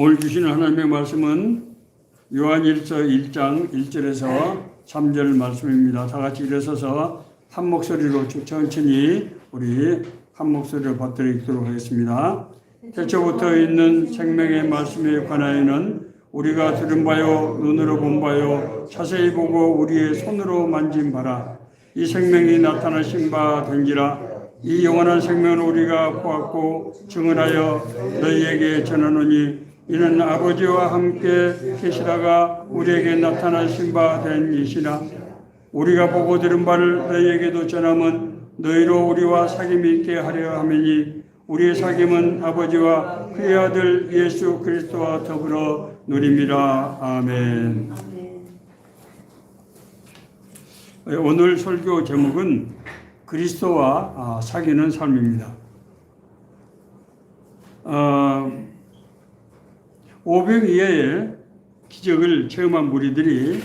오늘 주시는 하나님의 말씀은 요한일서 1장 1절에서 3절 말씀입니다. 다 같이 일어서서 한 목소리로 천천히 우리 한 목소리로 받들어 읽도록 하겠습니다. 태초부터 있는 생명의 말씀에 관하여는 우리가 들은 바요 눈으로 본 바요 자세히 보고 우리의 손으로 만진 바라. 이 생명이 나타나신 바 된지라. 이 영원한 생명을 우리가 보았고 증언하여 너희에게 전하노니 이는 아버지와 함께 계시다가 우리에게 나타나신 바 된 이시라. 우리가 보고 들은 바를 너희에게도 전함은 너희로 우리와 사귐이 있게 하려 함이니 우리의 사귐은 아버지와 그의 아들 예수 그리스도와 더불어 누림이라. 아멘. 오늘 설교 제목은 그리스도와 사귀는 삶입니다. 오병이어의 기적을 체험한 무리들이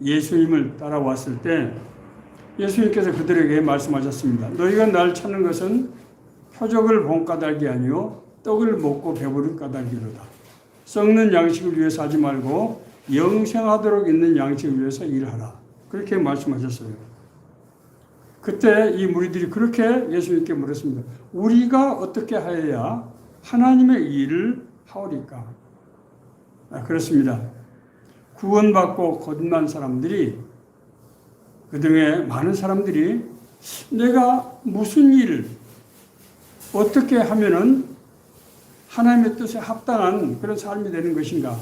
예수님을 따라왔을 때 예수님께서 그들에게 말씀하셨습니다. 너희가 날 찾는 것은 표적을 본 까닭이 아니요 떡을 먹고 배부른 까닭이로다. 썩는 양식을 위해서 하지 말고 영생하도록 있는 양식을 위해서 일하라. 그렇게 말씀하셨어요. 그때 이 무리들이 그렇게 예수님께 물었습니다. 우리가 어떻게 하여야 하나님의 일을 하오리까? 그렇습니다. 구원받고 거듭난 사람들이, 그중에 많은 사람들이 내가 무슨 일을 어떻게 하면은 하나님의 뜻에 합당한 그런 삶이 되는 것인가,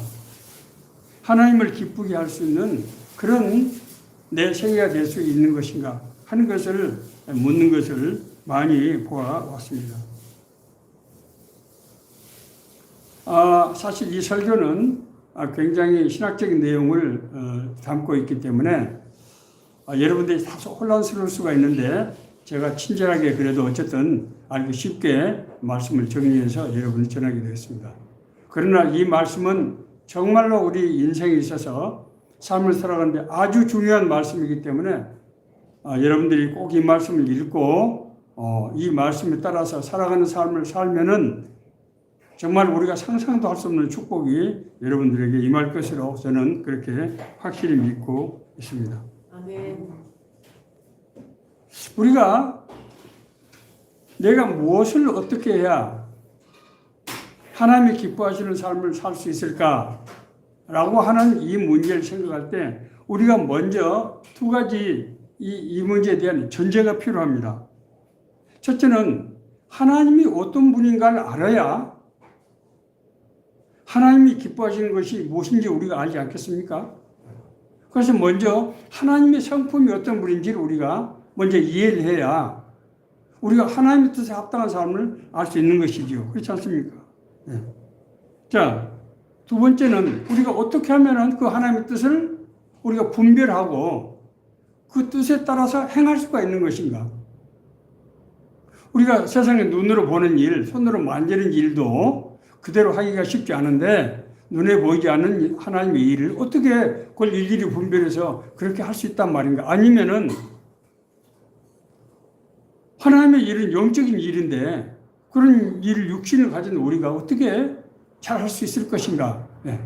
하나님을 기쁘게 할 수 있는 그런 내 생애가 될 수 있는 것인가 하는 것을 묻는 것을 많이 보아왔습니다. 사실 이 설교는 굉장히 신학적인 내용을 담고 있기 때문에 여러분들이 다소 혼란스러울 수가 있는데 제가 친절하게 그래도 어쨌든 알기 쉽게 말씀을 정리해서 여러분이 전하게 되겠습니다. 그러나 이 말씀은 정말로 우리 인생에 있어서 삶을 살아가는데 아주 중요한 말씀이기 때문에 여러분들이 꼭 이 말씀을 읽고 이 말씀에 따라서 살아가는 삶을 살면은 정말 우리가 상상도 할 수 없는 축복이 여러분들에게 임할 것으로 저는 그렇게 확실히 믿고 있습니다. 아멘. 우리가 내가 무엇을 어떻게 해야 하나님이 기뻐하시는 삶을 살 수 있을까라고 하는 이 문제를 생각할 때 우리가 먼저 두 가지 이 문제에 대한 전제가 필요합니다. 첫째는 하나님이 어떤 분인가를 알아야 하나님이 기뻐하시는 것이 무엇인지 우리가 알지 않겠습니까? 그래서 먼저 하나님의 성품이 어떤 분인지를 우리가 먼저 이해를 해야 우리가 하나님의 뜻에 합당한 삶을 알 수 있는 것이죠. 그렇지 않습니까? 네. 자, 두 번째는 우리가 어떻게 하면 그 하나님의 뜻을 우리가 분별하고 그 뜻에 따라서 행할 수가 있는 것인가? 우리가 세상에 눈으로 보는 일, 손으로 만지는 일도 그대로 하기가 쉽지 않은데 눈에 보이지 않는 하나님의 일을 어떻게 그걸 일일이 분별해서 그렇게 할 수 있단 말인가? 아니면은 하나님의 일은 영적인 일인데 그런 일을 육신을 가진 우리가 어떻게 잘 할 수 있을 것인가? 네.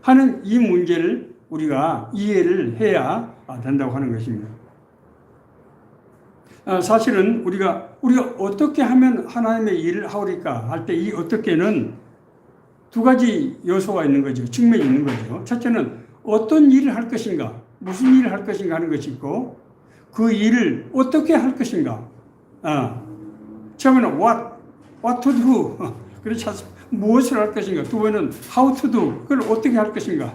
하는 이 문제를 우리가 이해를 해야 된다고 하는 것입니다. 사실은 우리가 어떻게 하면 하나님의 일을 하오리까 할 때 이 어떻게는 두 가지 요소가 있는 거죠. 측면이 있는 거죠. 첫째는 어떤 일을 할 것인가, 무슨 일을 할 것인가 하는 것이 있고 그 일을 어떻게 할 것인가. 처음에는 what to do. 그렇지 않습니까? 무엇을 할 것인가. 두 번은 how to do. 그걸 어떻게 할 것인가.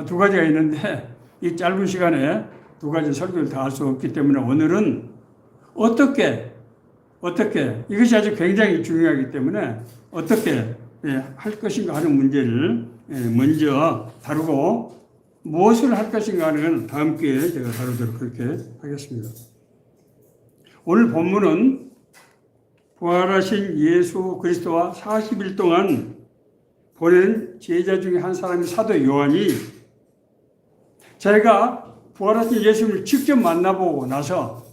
두 가지가 있는데 이 짧은 시간에 두 가지 설교를 다 할 수 없기 때문에 오늘은 어떻게 이것이 아주 굉장히 중요하기 때문에 어떻게 할 것인가 하는 문제를 먼저 다루고 무엇을 할 것인가 하는 건 다음 기회에 제가 다루도록 그렇게 하겠습니다. 오늘 본문은 부활하신 예수 그리스도와 40일 동안 보낸 제자 중에 한 사람이 사도 요한이 자기가 부활하신 예수님을 직접 만나보고 나서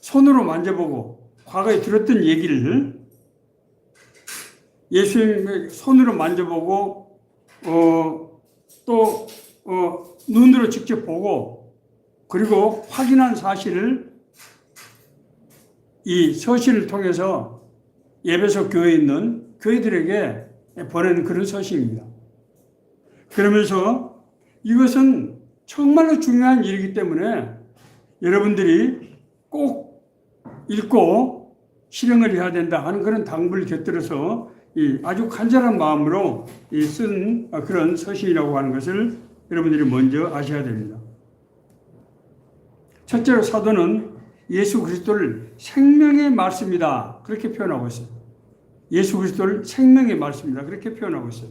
손으로 만져보고 과거에 들었던 얘기를 예수님의 손으로 만져보고 또 눈으로 직접 보고 그리고 확인한 사실을 이 서신을 통해서 에베소 교회에 있는 교회들에게 보낸 그런 서신입니다. 그러면서 이것은 정말로 중요한 일이기 때문에 여러분들이 꼭 읽고 실행을 해야 된다 하는 그런 당부를 곁들여서 아주 간절한 마음으로 쓴 그런 서신이라고 하는 것을 여러분들이 먼저 아셔야 됩니다. 첫째로 사도는 예수 그리스도를 생명의 말씀이다 그렇게 표현하고 있어요. 예수 그리스도를 생명의 말씀이다 그렇게 표현하고 있어요.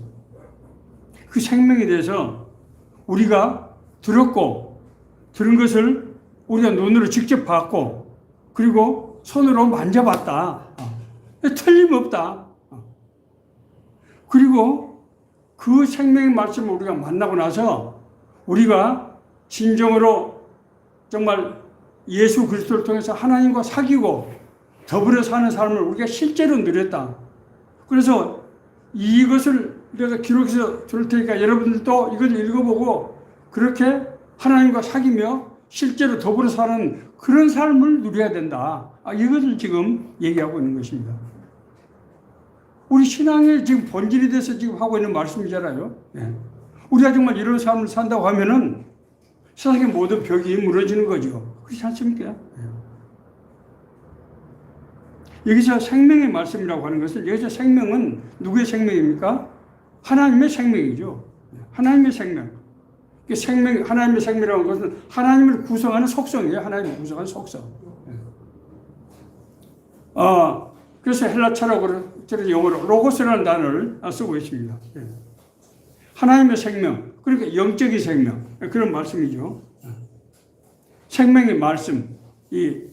그 생명에 대해서 우리가 들은 것을 우리가 눈으로 직접 봤고 그리고 손으로 만져봤다. 틀림없다. 그리고 그 생명의 말씀을 우리가 만나고 나서 우리가 진정으로 정말 예수 그리스도를 통해서 하나님과 사귀고 더불어 사는 삶을 우리가 실제로 누렸다. 그래서 이것을 내가 기록해서 줄 테니까 여러분들도 이걸 읽어보고 그렇게 하나님과 사귀며 실제로 더불어 사는 그런 삶을 누려야 된다. 이것을 지금 얘기하고 있는 것입니다. 우리 신앙의 지금 본질이 돼서 지금 하고 있는 말씀이잖아요. 네. 우리가 정말 이런 삶을 산다고 하면은 세상의 모든 벽이 무너지는 거죠. 그렇지 않습니까? 네. 여기서 생명의 말씀이라고 하는 것은 여기서 생명은 누구의 생명입니까? 하나님의 생명이죠. 하나님의 생명. 하나님의 생명이라는 것은 하나님을 구성하는 속성이에요. 하나님을 구성하는 속성. 그래서 헬라 철학으로 영어로 로고스라는 단어를 쓰고 있습니다. 하나님의 생명, 그러니까 영적인 생명 그런 말씀이죠. 생명의 말씀, 이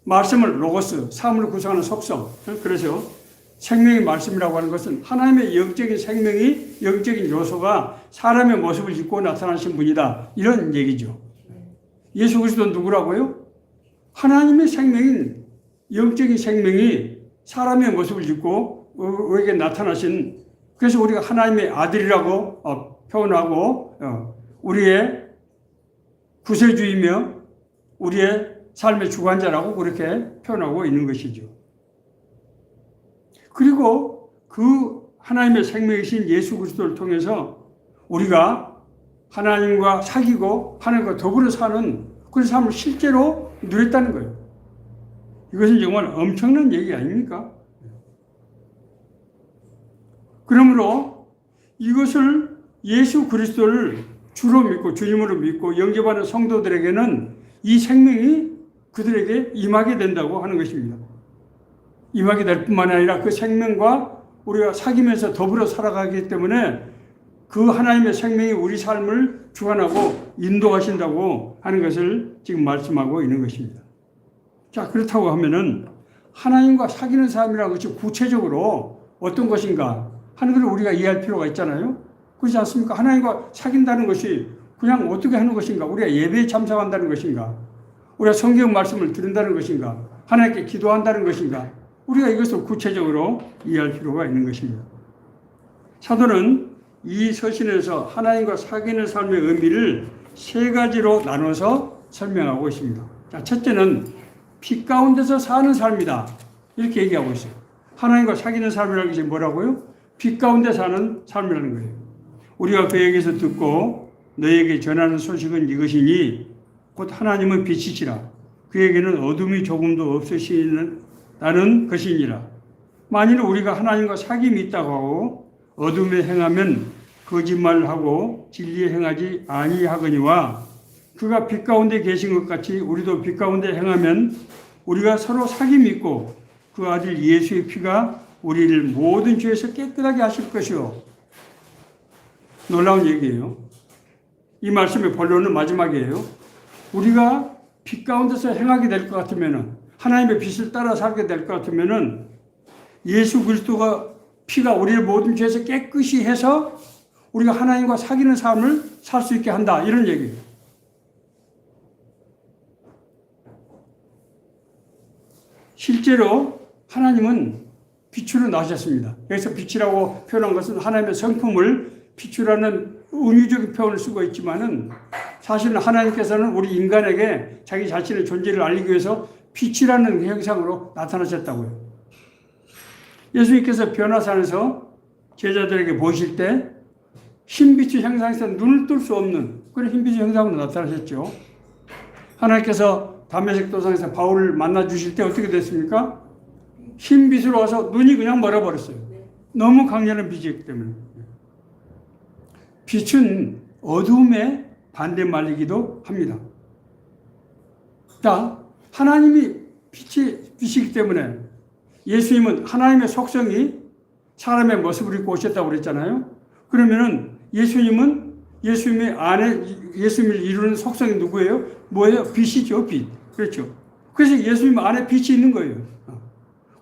말씀을 로고스, 사물을 구성하는 속성. 그래서 생명의 말씀이라고 하는 것은 하나님의 영적인 생명이 영적인 요소가 사람의 모습을 입고 나타나신 분이다. 이런 얘기죠. 예수 그리스도는 누구라고요? 하나님의 생명인 영적인 생명이 사람의 모습을 입고 우리에게 나타나신, 그래서 우리가 하나님의 아들이라고 표현하고 우리의 구세주이며 우리의 삶의 주관자라고 그렇게 표현하고 있는 것이죠. 그리고 그 하나님의 생명이신 예수 그리스도를 통해서 우리가 하나님과 사귀고 하나님과 더불어 사는 그런 삶을 실제로 누렸다는 거예요. 이것은 정말 엄청난 얘기 아닙니까? 그러므로 이것을 예수 그리스도를 주로 믿고 주님으로 믿고 영접하는 성도들에게는 이 생명이 그들에게 임하게 된다고 하는 것입니다. 임하게 될 뿐만 아니라 그 생명과 우리가 사귀면서 더불어 살아가기 때문에 그 하나님의 생명이 우리 삶을 주관하고 인도하신다고 하는 것을 지금 말씀하고 있는 것입니다. 자, 그렇다고 하면은 하나님과 사귀는 삶이라는 것이 구체적으로 어떤 것인가 하는 것을 우리가 이해할 필요가 있잖아요. 그렇지 않습니까? 하나님과 사귄다는 것이 그냥 어떻게 하는 것인가? 우리가 예배에 참석한다는 것인가? 우리가 성경 말씀을 들은다는 것인가? 하나님께 기도한다는 것인가? 우리가 이것을 구체적으로 이해할 필요가 있는 것입니다. 사도는 이 서신에서 하나님과 사귀는 삶의 의미를 세 가지로 나눠서 설명하고 있습니다. 자, 첫째는 빛 가운데서 사는 삶이다. 이렇게 얘기하고 있어요. 하나님과 사귀는 삶이라는 것이 뭐라고요? 빛 가운데 사는 삶이라는 거예요. 우리가 그에게서 듣고 너에게 전하는 소식은 이것이니 곧 하나님은 빛이시라. 그에게는 어둠이 조금도 없으시다는 것이니라. 만일 우리가 하나님과 사귐이 있다고 하고 어둠에 행하면 거짓말을 하고 진리에 행하지 아니하거니와 그가 빛 가운데 계신 것 같이 우리도 빛 가운데 행하면 우리가 서로 사귐이 있고 그 아들 예수의 피가 우리를 모든 죄에서 깨끗하게 하실 것이요. 놀라운 얘기예요. 이 말씀의 본론은 마지막이에요. 우리가 빛 가운데서 행하게 될 것 같으면은 하나님의 빛을 따라 살게 될 것 같으면은 예수 그리스도가 피가 우리를 모든 죄에서 깨끗이 해서 우리가 하나님과 사귀는 삶을 살 수 있게 한다. 이런 얘기예요. 실제로 하나님은 빛으로 나셨습니다. 여기서 빛이라고 표현한 것은 하나님의 성품을 빛이라는 은유적인 표현을 쓰고 있지만은 사실은 하나님께서는 우리 인간에게 자기 자신의 존재를 알리기 위해서 빛이라는 형상으로 나타나셨다고요. 예수님께서 변화산에서 제자들에게 보실 때 흰빛의 형상에서 눈을 뜰 수 없는 그런 흰빛의 형상으로 나타나셨죠. 하나님께서 다메섹 도상에서 바울을 만나 주실 때 어떻게 됐습니까? 흰빛으로 와서 눈이 그냥 멀어버렸어요. 너무 강렬한 빛이기 때문에. 빛은 어둠의 반대말이기도 합니다. 자, 하나님이 빛이기 때문에 예수님은 하나님의 속성이 사람의 모습을 입고 오셨다고 그랬잖아요. 그러면은 예수님은 예수님의 안에 예수님을 이루는 속성이 누구예요? 뭐예요? 빛이죠, 빛. 그렇죠. 그래서 예수님 안에 빛이 있는 거예요.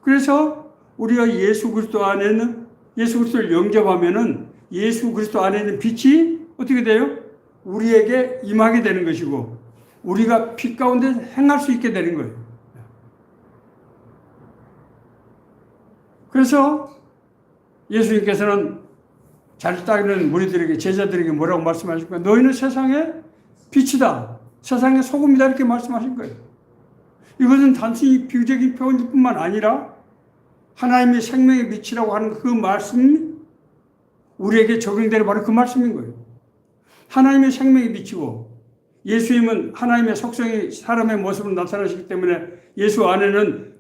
그래서 우리가 예수 그리스도 안에는 예수 그리스도를 영접하면은 예수 그리스도 안에 있는 빛이 어떻게 돼요? 우리에게 임하게 되는 것이고 우리가 빛 가운데 행할 수 있게 되는 거예요. 그래서 예수님께서는 잘 따르는 무리들에게 제자들에게 뭐라고 말씀하실까요? 너희는 세상의 빛이다. 세상의 소금이다. 이렇게 말씀하신 거예요. 이것은 단순히 비유적인 표현일 뿐만 아니라 하나님의 생명의 빛이라고 하는 그 말씀이 우리에게 적용되는 바로 그 말씀인 거예요. 하나님의 생명의 빛이고 예수님은 하나님의 속성이 사람의 모습으로 나타나시기 때문에 예수 안에는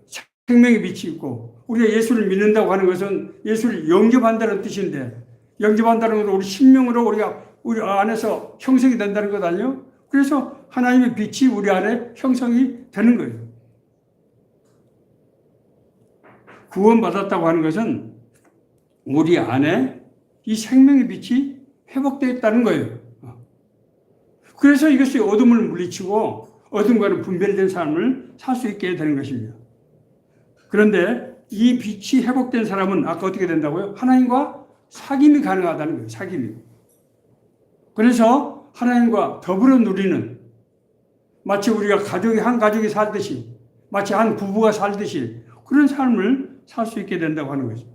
생명의 빛이 있고 우리가 예수를 믿는다고 하는 것은 예수를 영접한다는 뜻인데 영접한다는 것은 우리 신명으로 우리가 우리 안에서 형성이 된다는 것 아니에요? 그래서 하나님의 빛이 우리 안에 형성이 되는 거예요. 구원받았다고 하는 것은 우리 안에 이 생명의 빛이 회복되어 있다는 거예요. 그래서 이것이 어둠을 물리치고 어둠과는 분별된 삶을 살 수 있게 되는 것입니다. 그런데 이 빛이 회복된 사람은 아까 어떻게 된다고요? 하나님과 사귐이 가능하다는 거예요. 사귐이. 그래서 하나님과 더불어 누리는 마치 우리가 한 가족이 살듯이 마치 한 부부가 살듯이 그런 삶을 살 수 있게 된다고 하는 거죠.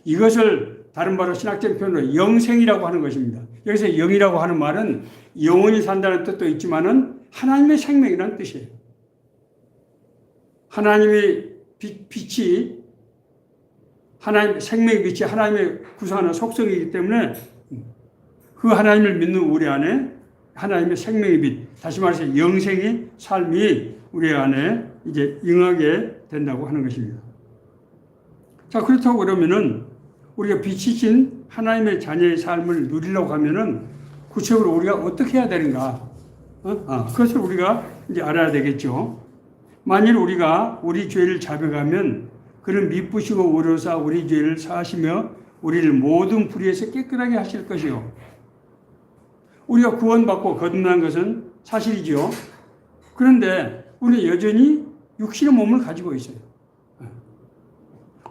이것을 다른 말로 신학적 표현으로 영생이라고 하는 것입니다. 여기서 영이라고 하는 말은 영원히 산다는 뜻도 있지만은 하나님의 생명이라는 뜻이에요. 하나님의 빛이 하나님 생명의 빛이 하나님의 구성하는 속성이기 때문에 그 하나님을 믿는 우리 안에 하나님의 생명의 빛, 다시 말해서 영생의 삶이 우리 안에 이제 응하게 된다고 하는 것입니다. 자, 그렇다고 그러면은 우리가 빛이신 하나님의 자녀의 삶을 누리려고 하면은 구체적으로 우리가 어떻게 해야 되는가? 그것을 우리가 이제 알아야 되겠죠. 만일 우리가 우리 죄를 자백하면 그는 미쁘시고 의로사 우리 죄를 사하시며 우리를 모든 불의에서 깨끗하게 하실 것이요. 우리가 구원받고 거듭난 것은 사실이죠. 그런데 우리는 여전히 육신의 몸을 가지고 있어요.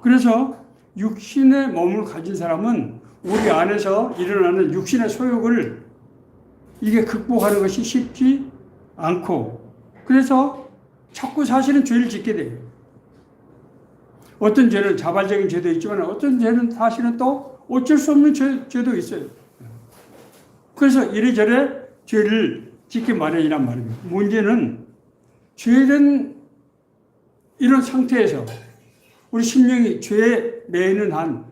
그래서 육신의 몸을 가진 사람은 우리 안에서 일어나는 육신의 소욕을 이게 극복하는 것이 쉽지 않고 그래서 자꾸 사실은 죄를 짓게 돼요. 어떤 죄는 자발적인 죄도 있지만 어떤 죄는 사실은 또 어쩔 수 없는 죄도 있어요. 그래서 이래저래 죄를 짓게 마련이란 말입니다. 문제는 죄된 이런 상태에서 우리 심령이 죄에 매이는 한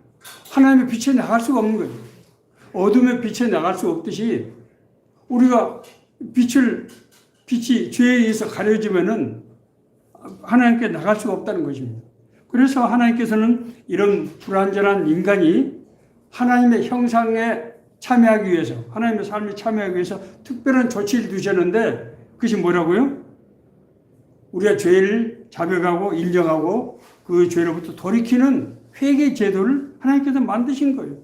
하나님의 빛에 나갈 수가 없는 거예요. 어둠의 빛에 나갈 수 없듯이 우리가 빛이 죄에 의해서 가려지면은 하나님께 나갈 수가 없다는 것입니다. 그래서 하나님께서는 이런 불완전한 인간이 하나님의 형상에 참여하기 위해서 하나님의 삶에 참여하기 위해서 특별한 조치를 두셨는데 그것이 뭐라고요? 우리가 죄를 자백하고 인정하고 그 죄로부터 돌이키는 회개 제도를 하나님께서 만드신 거예요.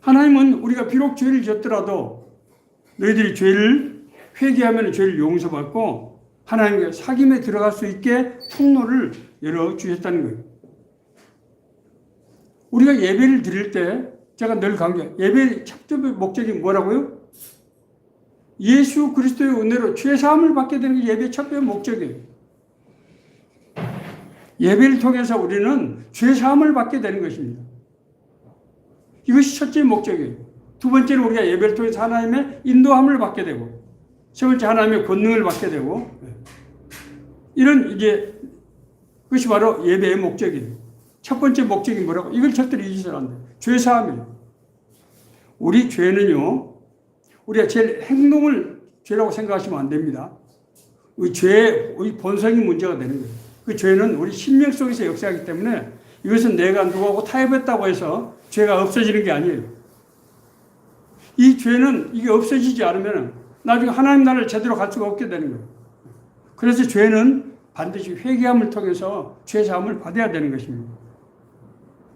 하나님은 우리가 비록 죄를 졌더라도 너희들이 죄를 회개하면 죄를 용서받고 하나님과 사귐에 들어갈 수 있게 통로를 열어주셨다는 거예요. 우리가 예배를 드릴 때 제가 늘 강조해요. 예배의 첫 목적이 뭐라고요? 예수 그리스도의 은혜로 죄사함을 받게 되는 게 예배의 첫 번째 목적이에요. 예배를 통해서 우리는 죄사함을 받게 되는 것입니다. 이것이 첫째 목적이에요. 두 번째로 우리가 예배를 통해서 하나님의 인도함을 받게 되고, 세 번째 하나님의 권능을 받게 되고, 이런 이제 그것이 바로 예배의 목적이에요. 첫 번째 목적이 뭐라고? 이걸 절대로 잊으셔도 안 돼요. 죄 사함이에요. 우리 죄는요, 우리가 제일 행동을 죄라고 생각하시면 안 됩니다. 우리 죄의 본성이 문제가 되는 거예요. 그 죄는 우리 심령 속에서 역사하기 때문에 이것은 내가 누구하고 타협했다고 해서 죄가 없어지는 게 아니에요. 이 죄는 이게 없어지지 않으면 나중에 하나님 나라를 제대로 갈 수가 없게 되는 거예요. 그래서 죄는 반드시 회개함을 통해서 죄 사함을 받아야 되는 것입니다.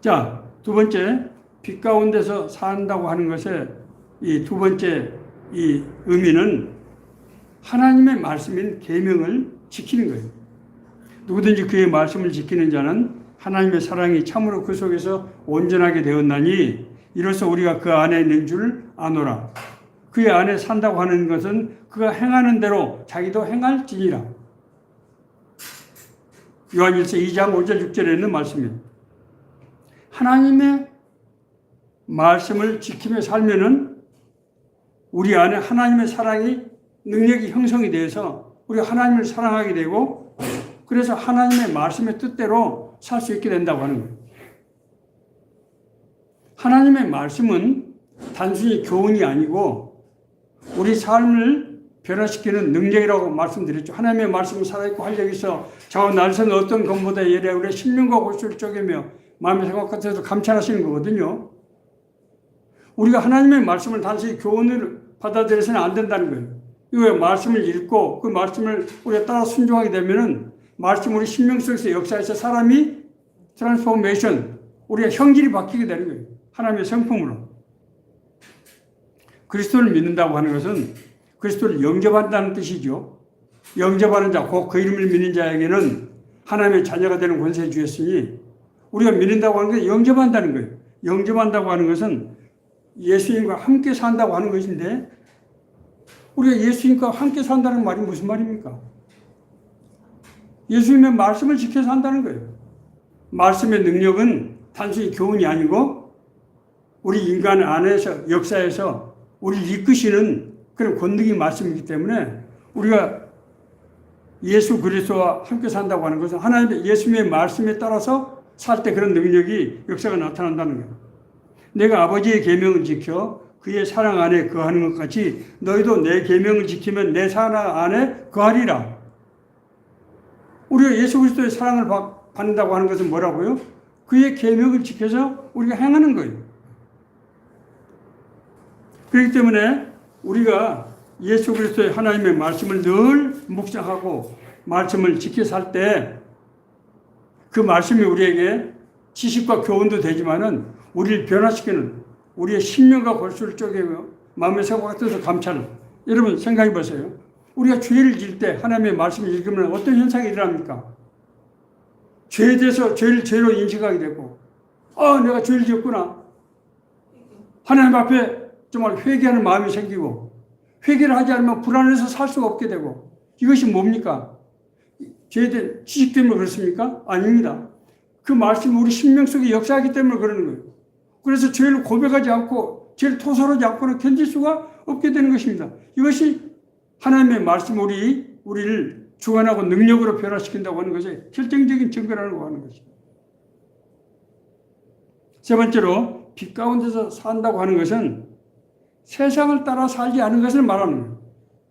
자, 두 번째, 빛 가운데서 산다고 하는 것의 이 두 번째 이 의미는 하나님의 말씀인 계명을 지키는 거예요. 누구든지 그의 말씀을 지키는 자는 하나님의 사랑이 참으로 그 속에서 온전하게 되었나니 이로써 우리가 그 안에 있는 줄 아노라. 그의 안에 산다고 하는 것은 그가 행하는 대로 자기도 행할지니라. 요한일서 2장 5절 6절에 있는 말씀입니다. 하나님의 말씀을 지키며 살면은 우리 안에 하나님의 사랑이 능력이 형성이 되어서 우리가 하나님을 사랑하게 되고 그래서 하나님의 말씀의 뜻대로 살 수 있게 된다고 하는 거예요. 하나님의 말씀은 단순히 교훈이 아니고 우리 삶을 변화시키는 능력이라고 말씀드렸죠. 하나님의 말씀은 살아있고 활력이 있어 자고 날선 어떤 검보다 예리하고 우리의 심령과 골수를 쪼개며 마음의 생각 같아서 감찰하시는 거거든요. 우리가 하나님의 말씀을 단순히 교훈을 받아들여서는 안 된다는 거예요. 이거 말씀을 읽고 그 말씀을 우리가 따라 순종하게 되면은 말씀 우리 심령 속에서 역사에서 사람이 트랜스포메이션 우리가 형질이 바뀌게 되는 거예요. 하나님의 성품으로. 그리스도를 믿는다고 하는 것은 그리스도를 영접한다는 뜻이죠. 영접하는 자, 곧 그 이름을 믿는 자에게는 하나님의 자녀가 되는 권세를 주셨으니 우리가 믿는다고 하는 게 영접한다는 거예요. 영접한다고 하는 것은 예수님과 함께 산다고 하는 것인데 우리가 예수님과 함께 산다는 말이 무슨 말입니까? 예수님의 말씀을 지켜서 산다는 거예요. 말씀의 능력은 단순히 교훈이 아니고 우리 인간 안에서 역사에서 우리를 이끄시는 그런 권능이 말씀이기 때문에 우리가 예수 그리스도와 함께 산다고 하는 것은 하나님의 예수님의 말씀에 따라서 살 때 그런 능력이 역사가 나타난다는 거예요. 내가 아버지의 계명을 지켜 그의 사랑 안에 거하는 것 같이 너희도 내 계명을 지키면 내 사랑 안에 거하리라. 우리가 예수 그리스도의 사랑을 받는다고 하는 것은 뭐라고요? 그의 계명을 지켜서 우리가 행하는 거예요. 그렇기 때문에 우리가 예수 그리스도의 하나님의 말씀을 늘 묵상하고 말씀을 지켜 살 때 그 말씀이 우리에게 지식과 교훈도 되지만은 우리를 변화시키는 우리의 심령과 골수를 쪼개며 마음의 생각 같아서 감찰을. 여러분 생각해 보세요. 우리가 죄를 지을 때 하나님의 말씀을 읽으면 어떤 현상이 일어납니까? 죄에 대해서 죄를 죄로 인식하게 되고 내가 죄를 지었구나. 하나님 앞에 정말 회개하는 마음이 생기고 회개를 하지 않으면 불안해서 살 수가 없게 되고 이것이 뭡니까? 죄에 대한 지식 때문에 그렇습니까? 아닙니다. 그 말씀이 우리 심령 속에 역사하기 때문에 그러는 거예요. 그래서 죄를 고백하지 않고 죄를 토설하지 않고는 견딜 수가 없게 되는 것입니다. 이것이 하나님의 말씀 우리를 주관하고 능력으로 변화시킨다고 하는 것이 결정적인 증거라고 하는 것입니다. 세 번째로 빛 가운데서 산다고 하는 것은 세상을 따라 살지 않은 것을 말하는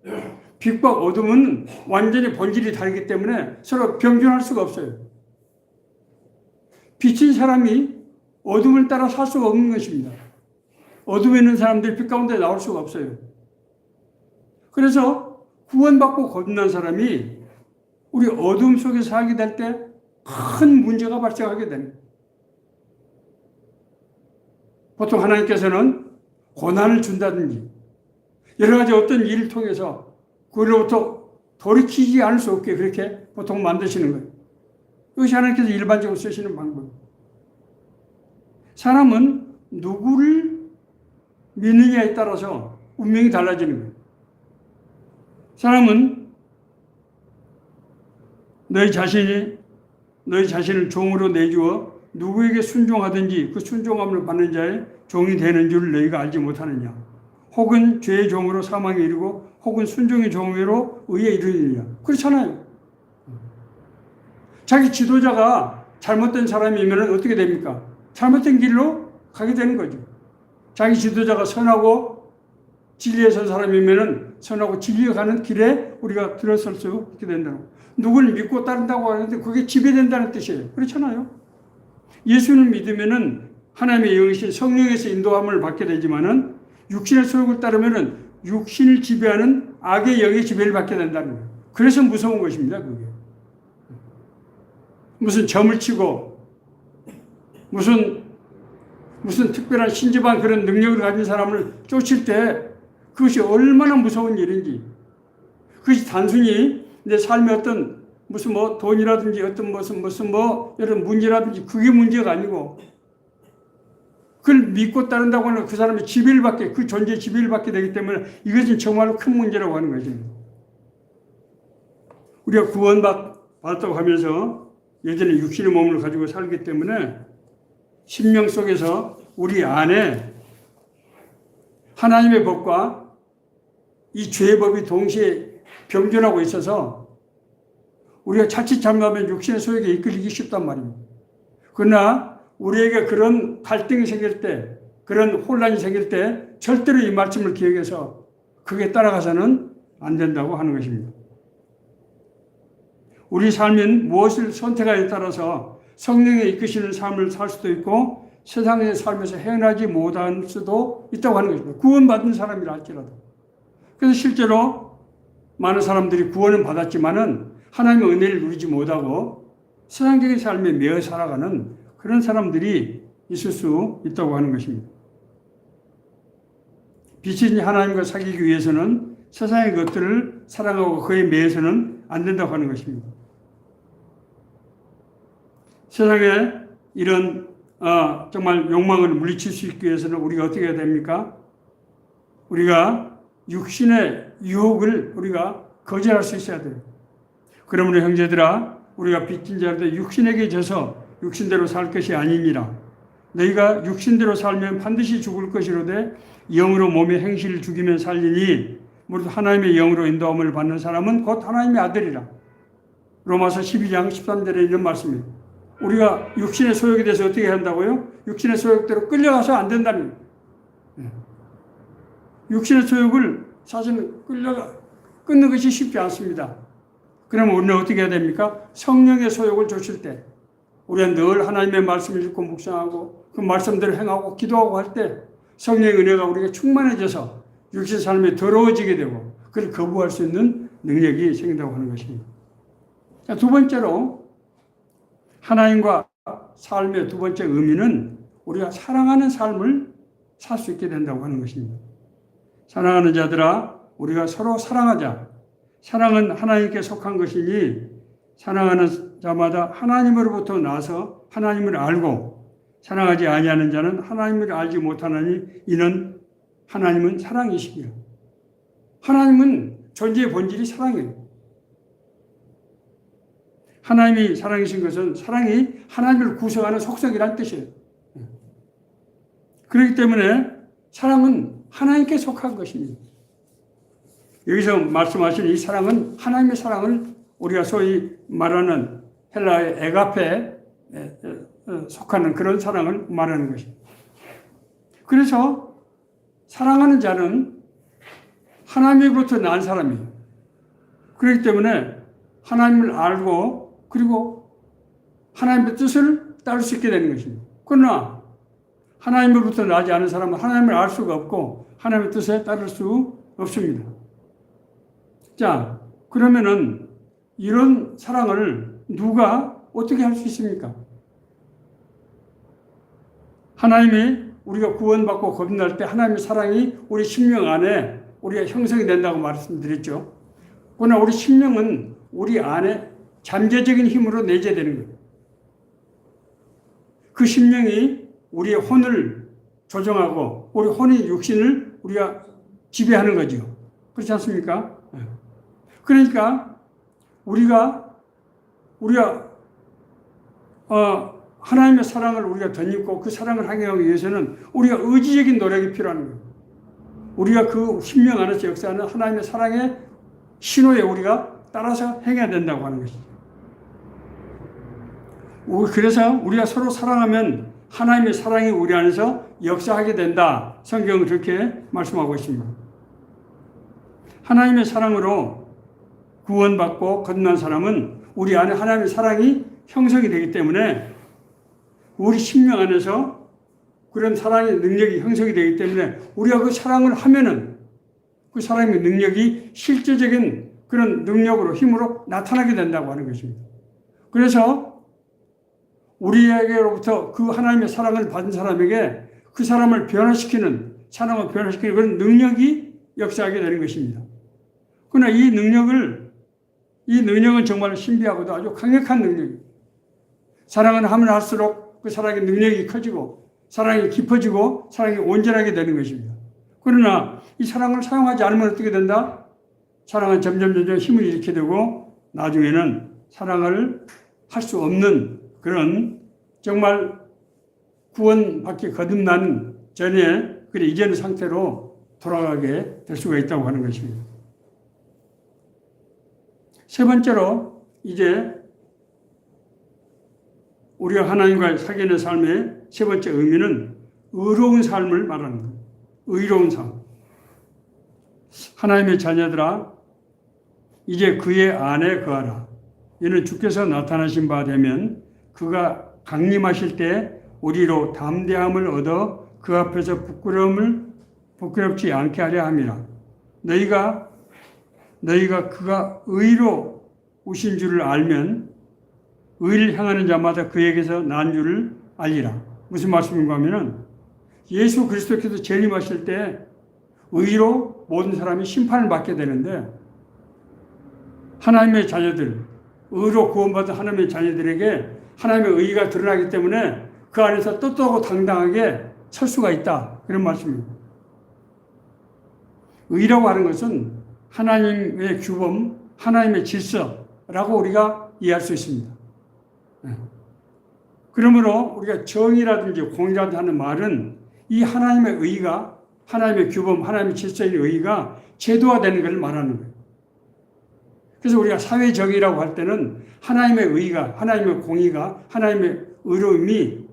거예요. 빛과 어둠은 완전히 본질이 다르기 때문에 서로 병존할 수가 없어요. 빛인 사람이 어둠을 따라 살 수가 없는 것입니다. 어둠에 있는 사람들이 빛 가운데 나올 수가 없어요. 그래서 구원받고 거듭난 사람이 우리 어둠 속에 살게 될 때 큰 문제가 발생하게 됩니다. 보통 하나님께서는 고난을 준다든지 여러 가지 어떤 일을 통해서 그로부터 돌이키지 않을 수 없게 그렇게 보통 만드시는 거예요. 이것이 하나님께서 일반적으로 쓰시는 방법입니다. 사람은 누구를 믿느냐에 따라서 운명이 달라지는 거예요. 사람은 너희 자신을 종으로 내주어 누구에게 순종하든지 그 순종함을 받는 자의 종이 되는 줄 너희가 알지 못하느냐? 혹은 죄의 종으로 사망에 이르고 혹은 순종의 종으로 의에 이르느냐? 그렇잖아요. 자기 지도자가 잘못된 사람이면 어떻게 됩니까? 잘못된 길로 가게 되는 거죠. 자기 지도자가 선하고 진리에 선 사람이면 선하고 진리에 가는 길에 우리가 들어설 수 있게 된다고. 누구를 믿고 따른다고 하는데 그게 지배된다는 뜻이에요. 그렇잖아요. 예수를 믿으면은 하나님의 영이신 성령에서 인도함을 받게 되지만은 육신의 소욕을 따르면은 육신을 지배하는 악의 영의 지배를 받게 된다는 거예요. 그래서 무서운 것입니다. 그게. 무슨 점을 치고 무슨 특별한 신접한 그런 능력을 가진 사람을 쫓을 때 그것이 얼마나 무서운 일인지, 그것이 단순히 내 삶의 어떤 무슨 뭐 돈이라든지 어떤 무슨 뭐 이런 문제라든지 그게 문제가 아니고 그걸 믿고 따른다고 하는 그 사람의 지배를 받게, 그 존재의 지배를 받게 되기 때문에 이것은 정말로 큰 문제라고 하는 거죠. 우리가 구원받았다고 하면서 예전에 육신의 몸을 가지고 살기 때문에 심령 속에서 우리 안에 하나님의 법과 이 죄의 법이 동시에 병존하고 있어서 우리가 자칫 잘못하면 육신의 소욕에 이끌리기 쉽단 말입니다. 그러나 우리에게 그런 갈등이 생길 때, 그런 혼란이 생길 때 절대로 이 말씀을 기억해서 그게 따라가서는 안 된다고 하는 것입니다. 우리 삶은 무엇을 선택하에 따라서 성령의 이끄시는 삶을 살 수도 있고 세상의 삶에서 행하지 못할 수도 있다고 하는 것입니다. 구원받은 사람이라 할지라도. 그래서 실제로 많은 사람들이 구원은 받았지만은 하나님의 은혜를 누리지 못하고 세상적인 삶에 매여 살아가는 그런 사람들이 있을 수 있다고 하는 것입니다. 빛인 하나님과 사귀기 위해서는 세상의 것들을 사랑하고 그에 매여서는 안 된다고 하는 것입니다. 세상에 이런 정말 욕망을 물리칠 수 있기 위해서는 우리가 어떻게 해야 됩니까? 우리가 육신의 유혹을 우리가 거절할 수 있어야 돼요. 그러므로 형제들아, 우리가 빚진 자들 육신에게 져서 육신대로 살 것이 아니니라. 너희가 육신대로 살면 반드시 죽을 것이로되 영으로 몸의 행실을 죽이면 살리니 무릇 하나님의 영으로 인도함을 받는 사람은 곧 하나님의 아들이라. 로마서 12장 13절에 있는 말씀입니다. 우리가 육신의 소욕에 대해서 어떻게 한다고요? 육신의 소욕대로 끌려가서 안 된다는 거예요. 육신의 소욕을 사실은 끊는 것이 쉽지 않습니다. 그러면 우리는 어떻게 해야 됩니까? 성령의 소욕을 좇을 때 우리가 늘 하나님의 말씀을 읽고 묵상하고 그 말씀대로 행하고 기도하고 할 때 성령의 은혜가 우리가 충만해져서 육신 삶이 더러워지게 되고 그걸 거부할 수 있는 능력이 생긴다고 하는 것입니다. 자, 두 번째로 하나님과 삶의 두 번째 의미는 우리가 사랑하는 삶을 살 수 있게 된다고 하는 것입니다. 사랑하는 자들아, 우리가 서로 사랑하자. 사랑은 하나님께 속한 것이니 사랑하는 자마다 하나님으로부터 나서 하나님을 알고 사랑하지 아니하는 자는 하나님을 알지 못하나니 이는 하나님은 사랑이시기라. 하나님은 존재의 본질이 사랑이에요. 하나님이 사랑이신 것은 사랑이 하나님을 구성하는 속성이란 뜻이에요. 그렇기 때문에 사랑은 하나님께 속한 것입니다. 여기서 말씀하신 이 사랑은 하나님의 사랑을 우리가 소위 말하는 헬라의 에가페에 속하는 그런 사랑을 말하는 것입니다. 그래서 사랑하는 자는 하나님으로부터 난 사람이에요. 그렇기 때문에 하나님을 알고 그리고 하나님의 뜻을 따를 수 있게 되는 것입니다. 그러나 하나님으로부터 나지 않은 사람은 하나님을 알 수가 없고 하나님의 뜻에 따를 수 없습니다. 자, 그러면은 이런 사랑을 누가 어떻게 할 수 있습니까? 하나님이 우리가 구원받고 거듭날 때 하나님의 사랑이 우리 심령 안에 우리가 형성이 된다고 말씀드렸죠. 그러나 우리 심령은 우리 안에 잠재적인 힘으로 내재되는 거예요. 그 심령이 우리의 혼을 조정하고 우리 혼의 육신을 우리가 지배하는 거죠. 그렇지 않습니까? 우리가 하나님의 사랑을 우리가 덧입고 그 사랑을 행하기 위해서는 우리가 의지적인 노력이 필요한 거예요. 우리가 그 심령 안에서 역사하는 하나님의 사랑의 신호에 우리가 따라서 행해야 된다고 하는 것이죠. 그래서 우리가 서로 사랑하면 하나님의 사랑이 우리 안에서 역사하게 된다. 성경은 그렇게 말씀하고 있습니다. 하나님의 사랑으로 구원받고 거듭난 사람은 우리 안에 하나님의 사랑이 형성이 되기 때문에 우리 심령 안에서 그런 사랑의 능력이 형성이 되기 때문에 우리가 그 사랑을 하면은 그 사랑의 능력이 실제적인 그런 능력으로 힘으로 나타나게 된다고 하는 것입니다. 그래서 우리에게로부터 그 하나님의 사랑을 받은 사람에게 그 사람을 변화시키는 사랑을 변화시키는 그런 능력이 역사하게 되는 것입니다. 그러나 이 능력은 정말 신비하고도 아주 강력한 능력입니다. 사랑을 하면 할수록 그 사랑의 능력이 커지고 사랑이 깊어지고 사랑이 온전하게 되는 것입니다. 그러나 이 사랑을 사용하지 않으면 어떻게 된다? 사랑은 점점 힘을 잃게 되고 나중에는 사랑을 할 수 없는 그런 정말 구원받기 거듭난 전에 그래 이전의 상태로 돌아가게 될 수가 있다고 하는 것입니다. 세 번째로 이제 우리가 하나님과의 사귐의 삶의 세 번째 의미는 의로운 삶을 말하는 거예요. 의로운 삶. 하나님의 자녀들아 이제 그의 안에 거하라. 이는 주께서 나타나신 바 되면 그가 강림하실 때 우리로 담대함을 얻어 그 앞에서 부끄럽지 않게 하려 함이라. 너희가 그가 의로우신 줄을 알면 의를 향하는 자마다 그에게서 난 줄을 알리라. 무슨 말씀인가 하면은 예수 그리스도께서 재림하실 때 의로 모든 사람이 심판을 받게 되는데 하나님의 자녀들, 의로 구원받은 하나님의 자녀들에게 하나님의 의가 드러나기 때문에 그 안에서 떳떳하고 당당하게 설 수가 있다. 그런 말씀입니다. 의라고 하는 것은 하나님의 규범, 하나님의 질서라고 우리가 이해할 수 있습니다. 그러므로 우리가 정의라든지 공의라든지 하는 말은 이 하나님의 의가 하나님의 규범, 하나님의 질서의 의가 제도화되는 것을 말하는 거예요. 그래서 우리가 사회정의라고 할 때는 하나님의 의가, 하나님의 공의가, 하나님의 의로움이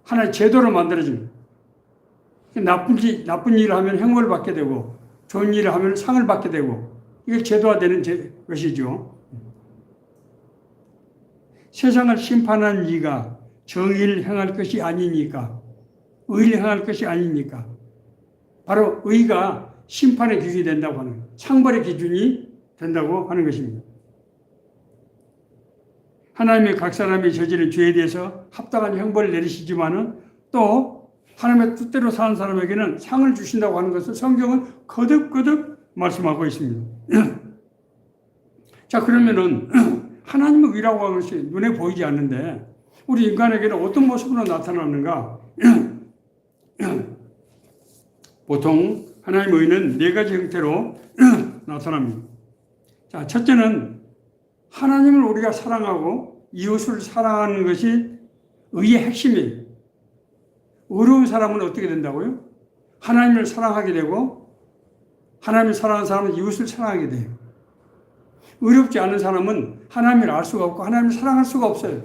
하나의 제도로 만들어진 거예요. 나쁜 일을 하면 형벌을 받게 되고 좋은 일을 하면 상을 받게 되고 이게 제도화되는 것이죠. 세상을 심판하는 이가 정의를 행할 것이 아니니까, 의를 행할 것이 아니니까 바로 의가 심판의 기준이 된다고 하는 거예요. 상벌의 기준이 된다고 하는 것입니다. 하나님의 각 사람이 저지른 죄에 대해서 합당한 형벌을 내리시지만은 또 하나님의 뜻대로 사는 사람에게는 상을 주신다고 하는 것을 성경은 거듭거듭 말씀하고 있습니다. 자, 그러면은 하나님의 의라고 하는 것이 눈에 보이지 않는데 우리 인간에게는 어떤 모습으로 나타나는가? 보통 하나님의 의는 네 가지 형태로 나타납니다. 자, 첫째는 하나님을 우리가 사랑하고 이웃을 사랑하는 것이 의의 핵심이에요. 의로운 사람은 어떻게 된다고요? 하나님을 사랑하게 되고 하나님을 사랑하는 사람은 이웃을 사랑하게 돼요. 의롭지 않은 사람은 하나님을 알 수가 없고 하나님을 사랑할 수가 없어요.